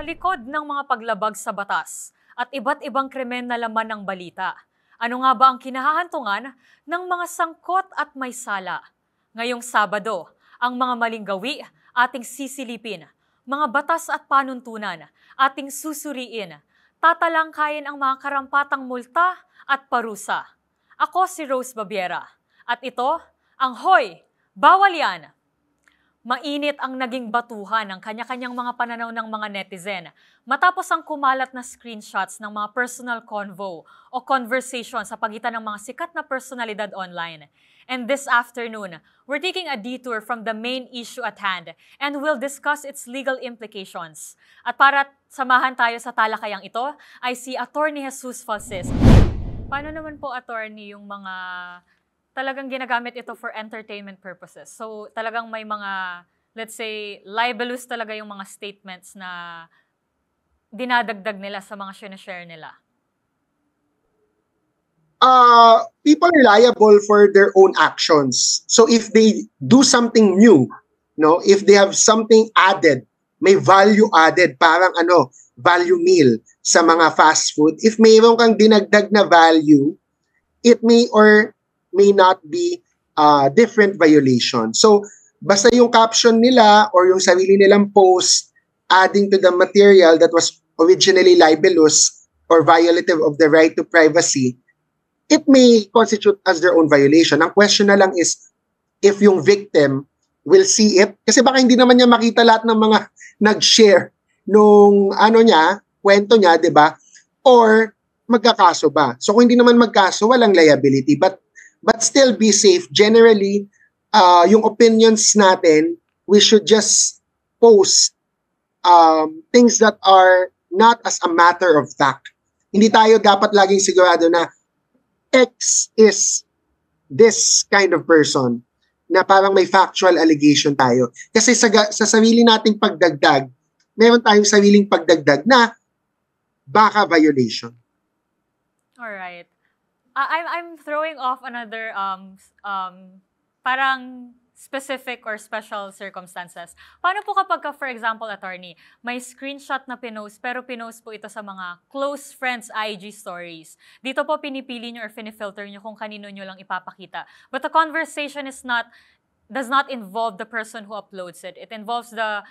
likod ng mga paglabag sa batas at iba't ibang krimen na laman ng balita. Ano nga ba ang kinahahantungan ng mga sangkot at may sala? Ngayong Sabado, ang mga maling gawi ating sisilipin, mga batas at panuntunan ating susuriin, tatalangkayin ang mga karampatang multa at parusa. Ako si Rose Babiera at ito ang Hoy! Bawal Yan! Mainit ang naging batuhan ng kanya-kanyang mga pananaw ng mga netizen matapos ang kumalat na screenshots ng mga personal convo o conversation sa pagitan ng mga sikat na personalidad online. And this afternoon, we're taking a detour from the main issue at hand and we'll discuss its legal implications. At para samahan tayo sa talakayang ito, ay si Attorney Jesus Falsis. Paano naman po, Attorney, yung mga talagang ginagamit ito for entertainment purposes? So talagang may mga, let's say, libelous talaga yung mga statements na dinadagdag nila sa mga sinashare nila. People are liable for their own actions. So if they do something new, no, if they have something added, may value added, parang value meal sa mga fast food, if mayroon kang dinagdag na value, it may or may not be different violation. So basta yung caption nila or yung sarili nilang post adding to the material that was originally libelous or violative of the right to privacy, it may constitute as their own violation. Ang question na lang is if yung victim will see it. Kasi baka hindi naman niya makita lahat ng mga nag-share nung kwento niya, di ba? Or magkakaso ba? So kung hindi naman magkaso, walang liability. But still be safe. Generally, yung opinions natin, we should just post things that are not as a matter of fact. Hindi tayo dapat laging sigurado na X is this kind of person na parang may factual allegation tayo. Kasi sa sarili nating pagdagdag, meron tayong sariling pagdagdag na baka violation. Alright. I'm throwing off another parang specific or special circumstances. Paano po kapag, for example, attorney, may screenshot na pinost pero pinost po ito sa mga close friends IG stories. Dito po pinipili nyo or finifilter nyo kung kanino nyo lang ipapakita. But the conversation does not involve the person who uploads it. It involves the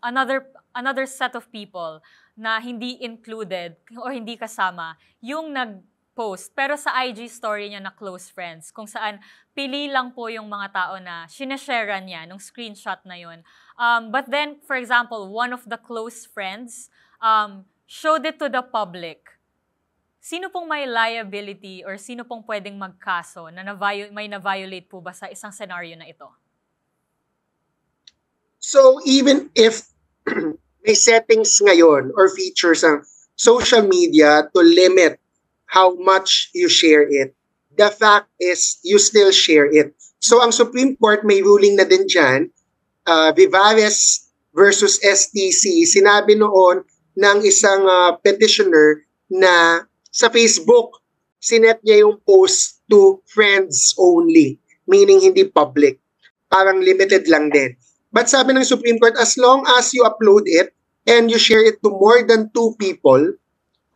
another set of people na hindi included or hindi kasama yung nag-post. Pero sa IG story niya na close friends, kung saan pili lang po yung mga tao na sinashare niya nung screenshot na yun. But then, for example, one of the close friends showed it to the public. Sino pong may liability or sino pong pwedeng magkaso na may na-violate po ba sa isang scenario na ito? So even if may settings ngayon or features ang social media to limit how much you share it, the fact is you still share it. So ang Supreme Court may ruling na din dyan, Vivares versus STC, sinabi noon ng isang petitioner na sa Facebook, sinet niya yung post to friends only, meaning hindi public. Parang limited lang din. But sabi ng Supreme Court, as long as you upload it and you share it to more than 2 people,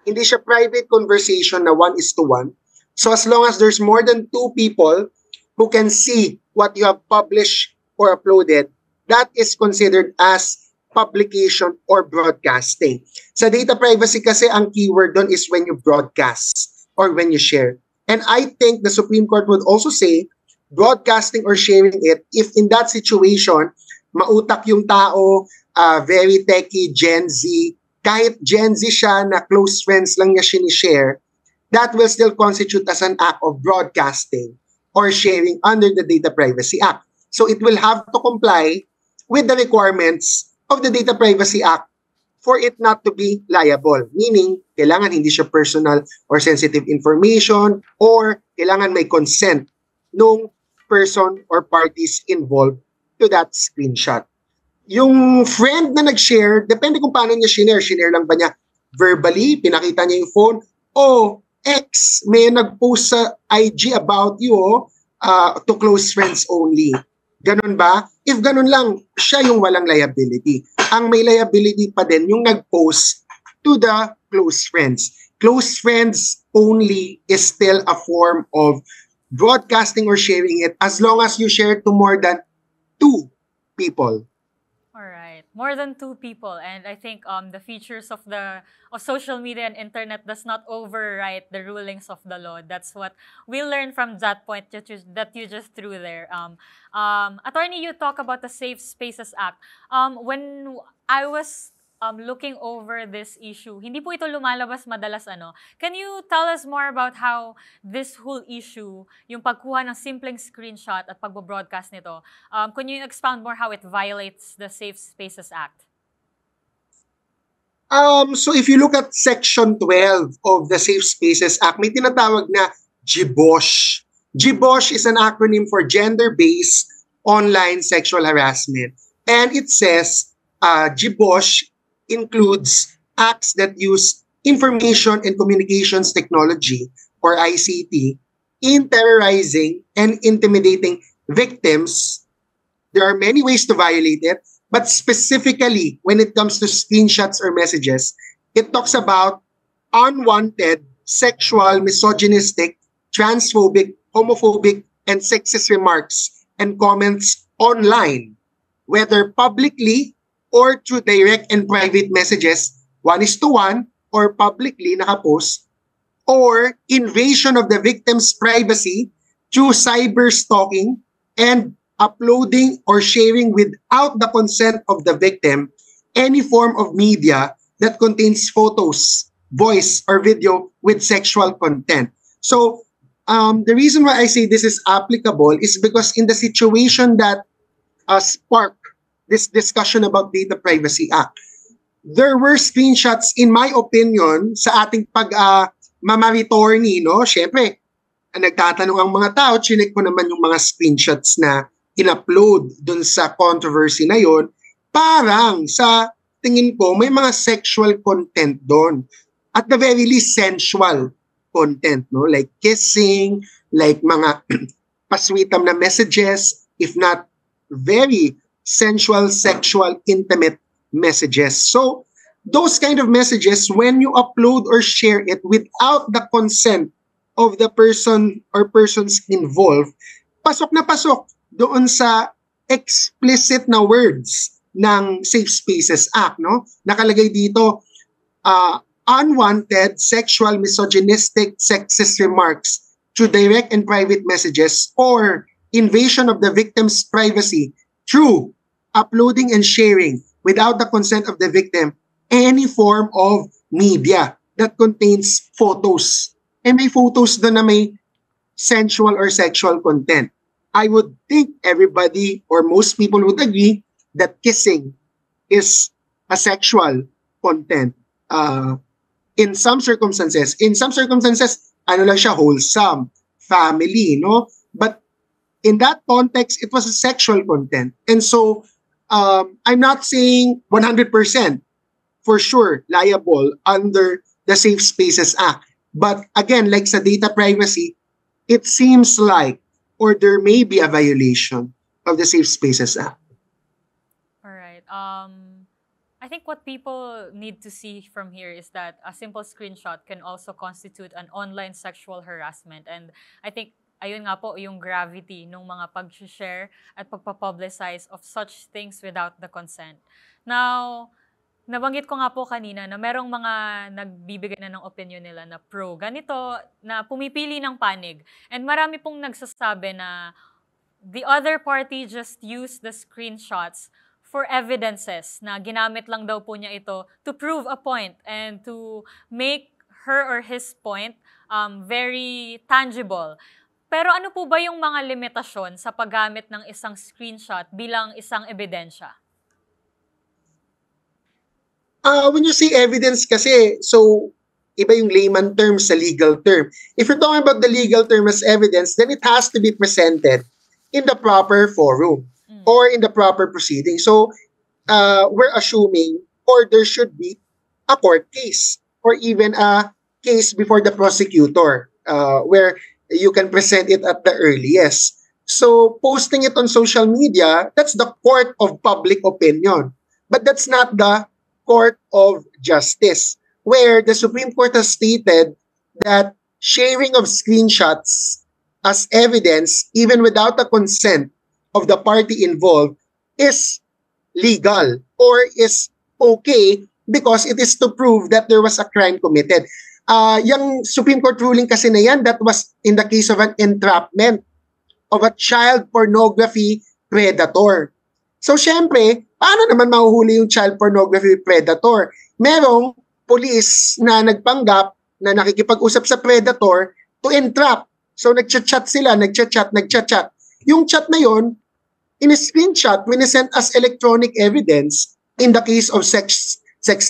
hindi siya private conversation na 1:1. So as long as there's more than 2 people who can see what you have published or uploaded, that is considered as publication or broadcasting. Sa data privacy kasi, ang keyword doon is when you broadcast or when you share. And I think the Supreme Court would also say broadcasting or sharing it if in that situation, mautak yung tao, very techie, Gen Z, kahit Gen Z siya na close friends lang niya sinishare, that will still constitute as an act of broadcasting or sharing under the Data Privacy Act. So it will have to comply with the requirements of the Data Privacy Act for it not to be liable. Meaning, kailangan hindi siya personal or sensitive information or kailangan may consent nung person or parties involved to that screenshot. Yung friend na nag-share, depende kung paano niya shinare. Shinare lang ba niya verbally, pinakita niya yung phone, o X, may nag-post sa IG about you to close friends only. Ganun ba? if ganun lang, siya yung walang liability. Ang may liability pa din yung nag-post to the close friends. Close friends only is still a form of broadcasting or sharing it as long as you share to more than 2 people. All right, more than 2 people, and I think the features of social media and internet does not overwrite the rulings of the law. That's what we learned from that point that you just threw there. Attorney, you talk about the Safe Spaces Act. When I was looking over this issue, hindi po ito lumalabas madalas ano. Can you tell us more about how this whole issue, yung pagkuha ng simpleng screenshot at pagbo-broadcast nito, can you expound more how it violates the Safe Spaces Act? So if you look at Section 12 of the Safe Spaces Act, may tinatawag na GBOSH. GBOSH is an acronym for Gender-Based Online Sexual Harassment. And it says GBOSH includes acts that use information and communications technology, or ICT, in terrorizing and intimidating victims. There are many ways to violate it, but specifically when it comes to screenshots or messages, it talks about unwanted, sexual, misogynistic, transphobic, homophobic, and sexist remarks and comments online, whether publicly or through direct and private messages, 1:1, or publicly nakapost, or invasion of the victim's privacy through cyber stalking and uploading or sharing without the consent of the victim any form of media that contains photos, voice, or video with sexual content. So the reason why I say this is applicable is because in the situation that sparked this discussion about Data Privacy Act, there were screenshots, in my opinion, sa ating mamaritorni, no? Siyempre, nagtatanong ang mga tao, chinek ko naman yung mga screenshots na in-upload dun sa controversy na yon. Parang sa tingin ko, may mga sexual content doon. At the very least, sensual content, no? Like kissing, like mga paswitam na messages, if not very sensual, sexual, intimate messages. So, those kind of messages, when you upload or share it without the consent of the person or persons involved, pasok na pasok doon sa explicit na words ng Safe Spaces Act, no? Nakalagay dito, unwanted, sexual, misogynistic, sexist remarks through direct and private messages or invasion of the victim's privacy through uploading and sharing without the consent of the victim any form of media that contains photos. And may photos doon na may sensual or sexual content. I would think everybody or most people would agree that kissing is a sexual content. In some circumstances, ano lang siya, wholesome, family, no? But in that context, it was a sexual content. And so, I'm not saying 100% for sure liable under the Safe Spaces Act. But again, like sa data privacy, it seems like, or there may be a violation of the Safe Spaces Act. All right. I think what people need to see from here is that a simple screenshot can also constitute an online sexual harassment. And I think ayun nga po yung gravity ng mga pag-share at pagpapublicize of such things without the consent. Now, nabanggit ko nga po kanina na merong mga nagbibigay na ng opinion nila na pro ganito, na pumipili ng panig. And marami pong nagsasabi na the other party just used the screenshots for evidences na ginamit lang daw po niya ito to prove a point and to make her or his point very tangible. Pero ano po ba yung mga limitasyon sa paggamit ng isang screenshot bilang isang ebidensya? When you say evidence kasi, so iba yung layman term sa legal term. If you're talking about the legal term as evidence, then it has to be presented in the proper forum or in the proper proceeding. So we're assuming, or there should be a court case or even a case before the prosecutor where you can present it at the earliest. So posting it on social media, that's the court of public opinion. But that's not the court of justice, where the Supreme Court has stated that sharing of screenshots as evidence, even without the consent of the party involved, is legal or is okay because it is to prove that there was a crime committed. Yung Supreme Court ruling kasi na yan, that was in the case of an entrapment of a child pornography predator. So, syempre, paano naman mahuhuli yung child pornography predator? Merong police na nagpanggap na nakikipag-usap sa predator to entrap. So, nagchat-chat sila, nagchat-chat. Yung chat na yon, in a screenshot, when sent as electronic evidence in the case of sex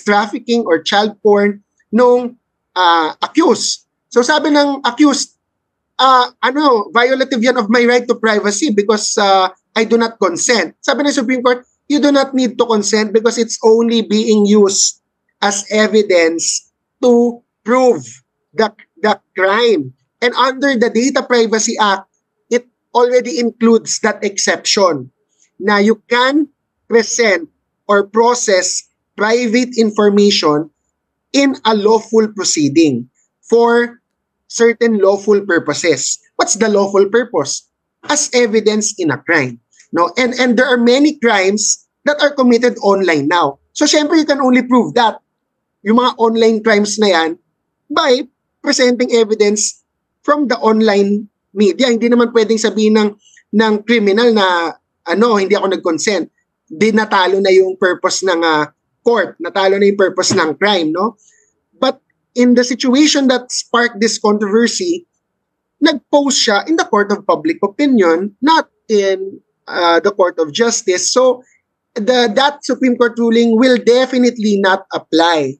trafficking or child porn nung accused. So, sabi ng accused, violative yan of my right to privacy because I do not consent. Sabi ng Supreme Court, you do not need to consent because it's only being used as evidence to prove the crime. And under the Data Privacy Act, it already includes that exception na you can present or process private information in a lawful proceeding for certain lawful purposes. What's the lawful purpose? As evidence in a crime. No? And there are many crimes that are committed online now. So, syempre, you can only prove that. Yung mga online crimes na yan by presenting evidence from the online media. Hindi naman pwedeng sabihin ng criminal na hindi ako nag-consent. Di natalo na yung purpose ng court. Natalo na yung purpose ng crime. No? But in the situation that sparked this controversy, nag-post siya in the court of public opinion, not in the court of justice. So, that Supreme Court ruling will definitely not apply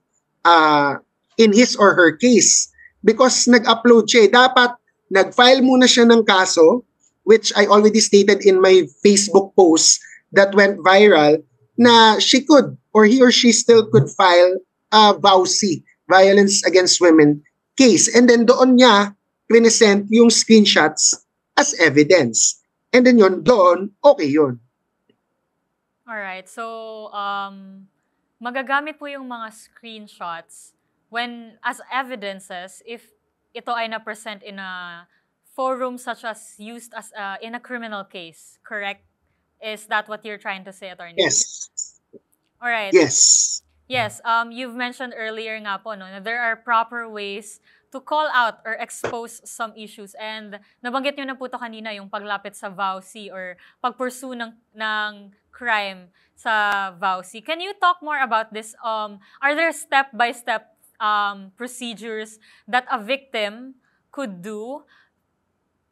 in his or her case because nag-upload siya. Dapat nag-file muna siya ng kaso, which I already stated in my Facebook post that went viral, na she could or he or she still could file a VAUC, Violence Against Women case. And then doon niya present yung screenshots as evidence. And then doon, okay yun. Alright, so magagamit po yung mga screenshots as evidences if ito ay na-present in a forum such as used as in a criminal case, correct? Is that what you're trying to say, Attorney? Yes. Alright. Yes. Yes, you've mentioned earlier nga po na there are proper ways to call out or expose some issues. And nabanggit nyo na po ito kanina, yung paglapit sa VAUC or pagpursue ng crime sa VAUC. Can you talk more about this? Are there step-by-step procedures that a victim could do?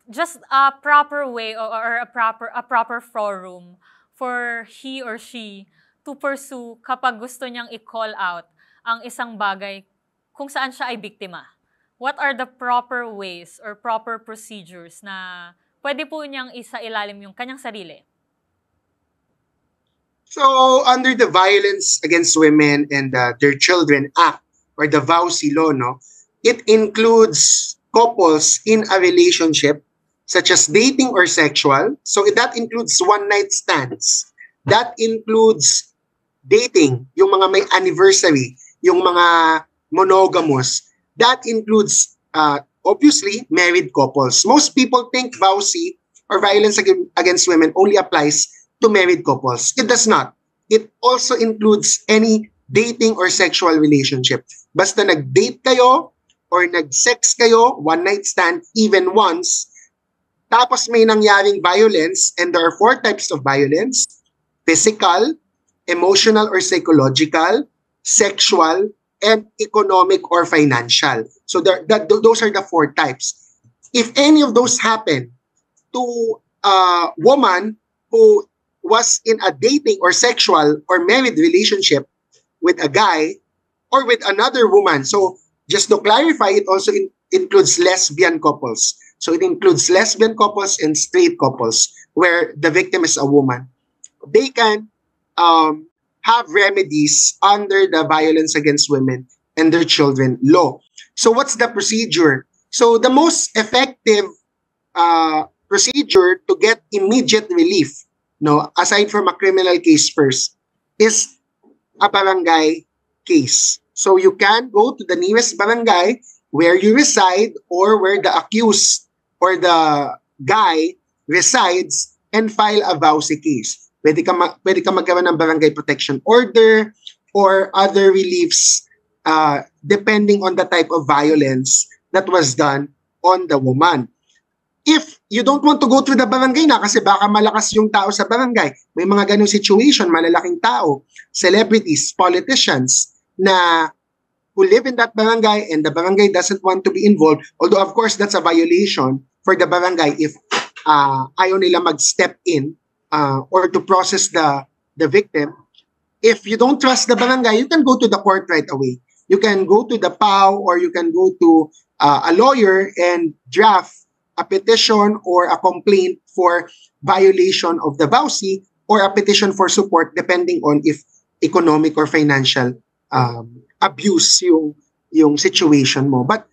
Just a proper way or a proper forum for he or she to pursue kapag gusto niyang i-call out ang isang bagay kung saan siya ay biktima. What are the proper ways or proper procedures na pwede po niyang isa-ilalim yung kanyang sarili? So, under the Violence Against Women and Their Children Act, or the VAUC law, it includes couples in a relationship such as dating or sexual. So, that includes one-night stands. That includes dating, yung mga may anniversary, yung mga monogamous. That includes, obviously, married couples. Most people think VAUC or Violence Against Women only applies to married couples. It does not. It also includes any dating or sexual relationship. Basta nag-date kayo or nag-sex kayo, one-night stand, even once, tapos may nangyaring violence, and there are 4 types of violence: physical, emotional or psychological, sexual, and economic or financial. So those are the 4 types. If any of those happen to a woman who was in a dating or sexual or married relationship with a guy or with another woman, so just to clarify, it also includes lesbian couples. So it includes lesbian couples and straight couples where the victim is a woman. They can have remedies under the Violence Against Women and Their Children law. So what's the procedure? So the most effective procedure to get immediate relief, no, aside from a criminal case first, is a barangay case. So you can go to the nearest barangay where you reside or where the accused or the guy resides and file a VAUSI case. Pwede ka magkaroon ng barangay protection order or other reliefs depending on the type of violence that was done on the woman. If you don't want to go through the barangay na kasi baka malakas yung tao sa barangay, may mga ganong situation, malalaking tao, celebrities, politicians na who live in that barangay and the barangay doesn't want to be involved, although of course that's a violation for the barangay if ayaw nila mag-step in or to process the victim. If you don't trust the barangay, you can go to the court right away. You can go to the PAO or you can go to a lawyer and draft a petition or a complaint for violation of the VAUSI or a petition for support depending on if economic or financial abuse yung situation mo. But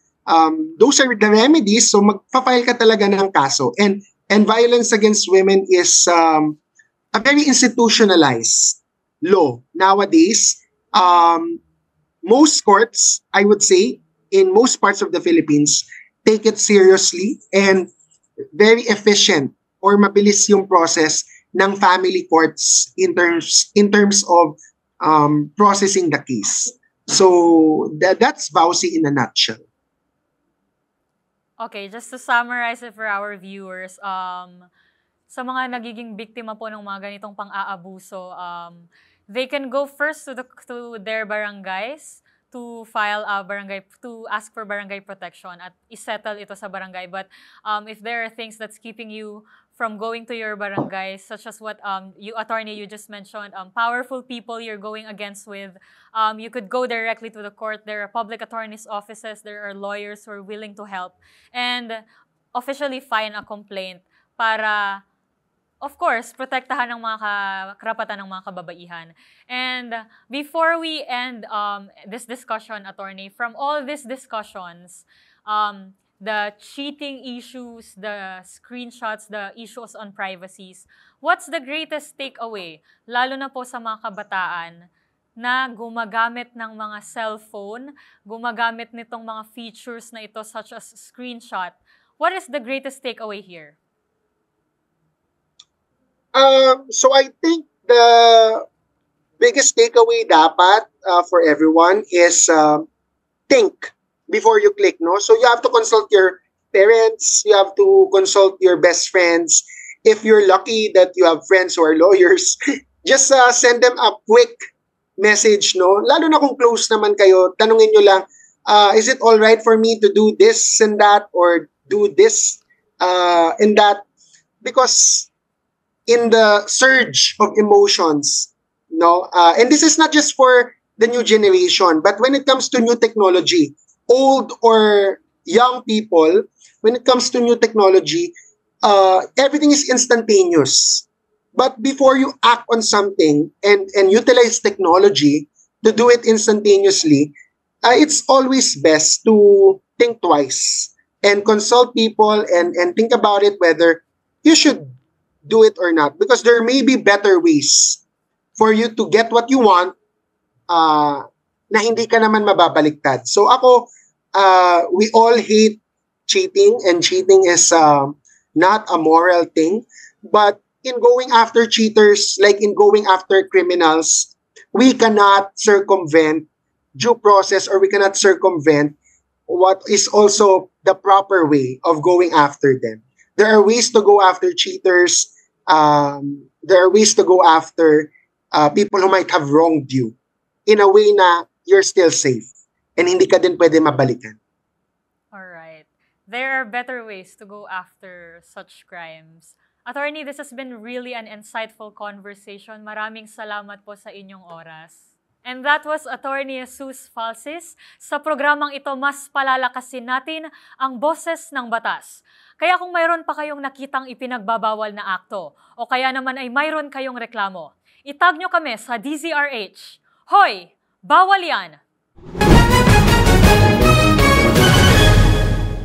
those are the remedies. So magpa-file ka talaga ng kaso. And violence against women is a very institutionalized law nowadays. Most courts, I would say, in most parts of the Philippines, take it seriously and very efficient or mabilis yung process ng family courts in terms of processing the case. So that's VAUSI in a nutshell. Okay, just to summarize it for our viewers, sa mga nagiging biktima po ng mga ganitong pang-aabuso, they can go first to their barangays to file a barangay, to ask for barangay protection at isettle ito sa barangay. But if there are things that's keeping you from going to your barangay, such as what attorney, you just mentioned, powerful people you're going against with, you could go directly to the court. There are public attorneys' offices, there are lawyers who are willing to help, and officially file a complaint para, of course, protektahan ng mga karapatan ng mga kababaihan. And before we end this discussion, attorney, from all these discussions, the cheating issues, the screenshots, the issues on privacies, what's the greatest takeaway, lalo na po sa mga kabataan na gumagamit ng mga cellphone, gumagamit nitong mga features na ito such as screenshot? What is the greatest takeaway here? So I think the biggest takeaway dapat for everyone is think before you click, no? So you have to consult your parents, you have to consult your best friends. If you're lucky that you have friends who are lawyers, just send them a quick message, no? Lalo na kung close naman kayo, tanungin nyo lang, is it all right for me to do this and that or do this and that? Because in the surge of emotions, no, and this is not just for the new generation, but when it comes to new technology, old or young people, when it comes to new technology, everything is instantaneous. But before you act on something and utilize technology to do it instantaneously, it's always best to think twice and consult people and think about it whether you should do it or not, because there may be better ways for you to get what you want na hindi ka naman mababaliktad. So ako, we all hate cheating, and cheating is not a moral thing, but in going after cheaters, like in going after criminals, we cannot circumvent due process, or we cannot circumvent what is also the proper way of going after them. There are ways to go after cheaters. There are ways to go after people who might have wronged you in a way na you're still safe and hindi ka din pwede mabalikan. Alright. There are better ways to go after such crimes. Attorney, this has been really an insightful conversation. Maraming salamat po sa inyong oras. And that was Attorney Jesus Falsis. Sa programang ito, mas palalakasin natin ang boses ng batas. Kaya kung mayroon pa kayong nakitang ipinagbabawal na akto, o kaya naman ay mayroon kayong reklamo, itag nyo kami sa DZRH. Hoy! Bawal yan!